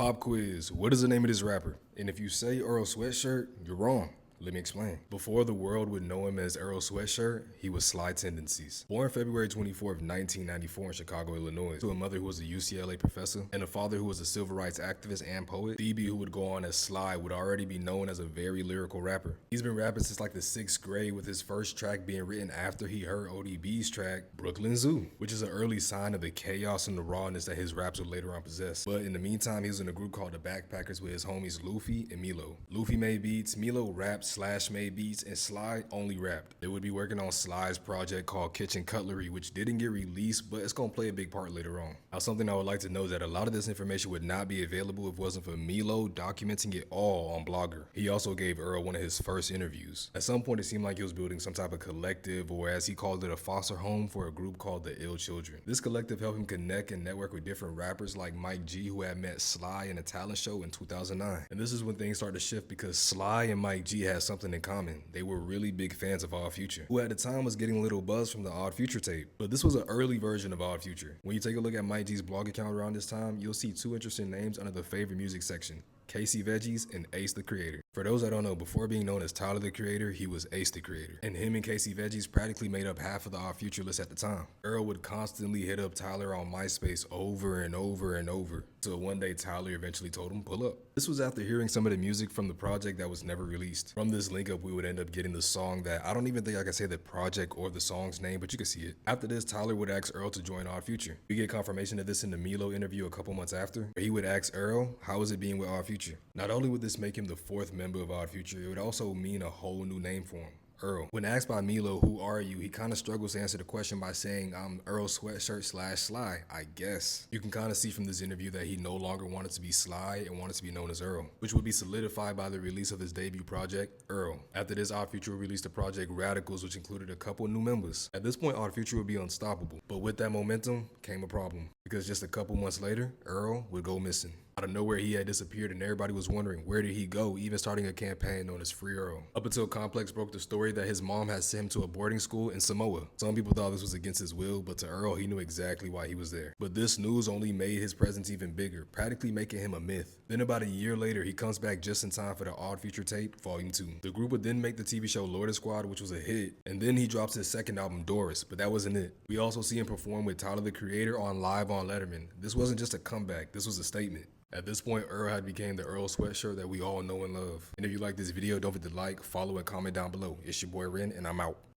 Pop quiz. What is the name of this rapper? And if you say Earl Sweatshirt, you're wrong. Let me explain. Before the world would know him as Earl Sweatshirt, he was Sly Tendencies. Born February 24th, 1994 in Chicago, Illinois, to a mother who was a UCLA professor and a father who was a civil rights activist and poet, Phoebe, who would go on as Sly, would already be known as a very lyrical rapper. He's been rapping since like the 6th grade, with his first track being written after he heard ODB's track, Brooklyn Zoo, which is an early sign of the chaos and the rawness that his raps would later on possess. But in the meantime, he was in a group called the Backpackers with his homies Luffy and Milo. Luffy made beats, Milo rapped / made beats, and Sly only rapped. They would be working on Sly's project called Kitchen Cutlery, which didn't get released, but it's gonna play a big part later on. Now, something I would like to know is that a lot of this information would not be available if it wasn't for Milo documenting it all on Blogger. He also gave Earl one of his first interviews. At some point, it seemed like he was building some type of collective, or as he called it, a foster home for a group called the Ill Children. This collective helped him connect and network with different rappers like Mike G, who had met Sly in a talent show in 2009. And this is when things started to shift because Sly and Mike G had something in common. They were really big fans of Odd Future, who at the time was getting a little buzz from the Odd Future tape. But this was an early version of Odd Future. When you take a look at Mike G's blog account around this time, you'll see two interesting names under the favorite music section: Casey Veggies and Ace the Creator. For those that don't know, before being known as Tyler the Creator, he was Ace the Creator. And him and Casey Veggies practically made up half of the Odd Future list at the time. Earl would constantly hit up Tyler on MySpace over and over and over, till one day Tyler eventually told him, pull up. This was after hearing some of the music from the project that was never released. From this link up, we would end up getting the song that I don't even think I can say the project or the song's name, but you can see it. After this, Tyler would ask Earl to join Odd Future. We get confirmation of this in the Milo interview a couple months after, where he would ask Earl, how is it being with Odd Future? Not only would this make him the 4th member of Odd Future, it would also mean a whole new name for him: Earl. When asked by Milo, who are you, he kind of struggles to answer the question by saying, I'm Earl Sweatshirt / Sly, I guess. You can kind of see from this interview that he no longer wanted to be Sly and wanted to be known as Earl, which would be solidified by the release of his debut project, Earl. After this, Odd Future released the project Radicals, which included a couple new members. At this point, Odd Future would be unstoppable, but with that momentum came a problem, because just a couple months later, Earl would go missing. Out of nowhere, he had disappeared and everybody was wondering, where did he go, even starting a campaign known as Free Earl. Up until Complex broke the story that his mom had sent him to a boarding school in Samoa. Some people thought this was against his will, but to Earl, he knew exactly why he was there. But this news only made his presence even bigger, practically making him a myth. Then about a year later, he comes back just in time for the Odd Future tape, Volume 2. The group would then make the TV show Lord Squad, which was a hit, and then he drops his second album, Doris, but that wasn't it. We also see him perform with Tyler the Creator on Live on Letterman. This wasn't just a comeback, this was a statement. At this point, Earl had become the Earl Sweatshirt that we all know and love. And if you like this video, don't forget to like, follow, and comment down below. It's your boy Ren, and I'm out.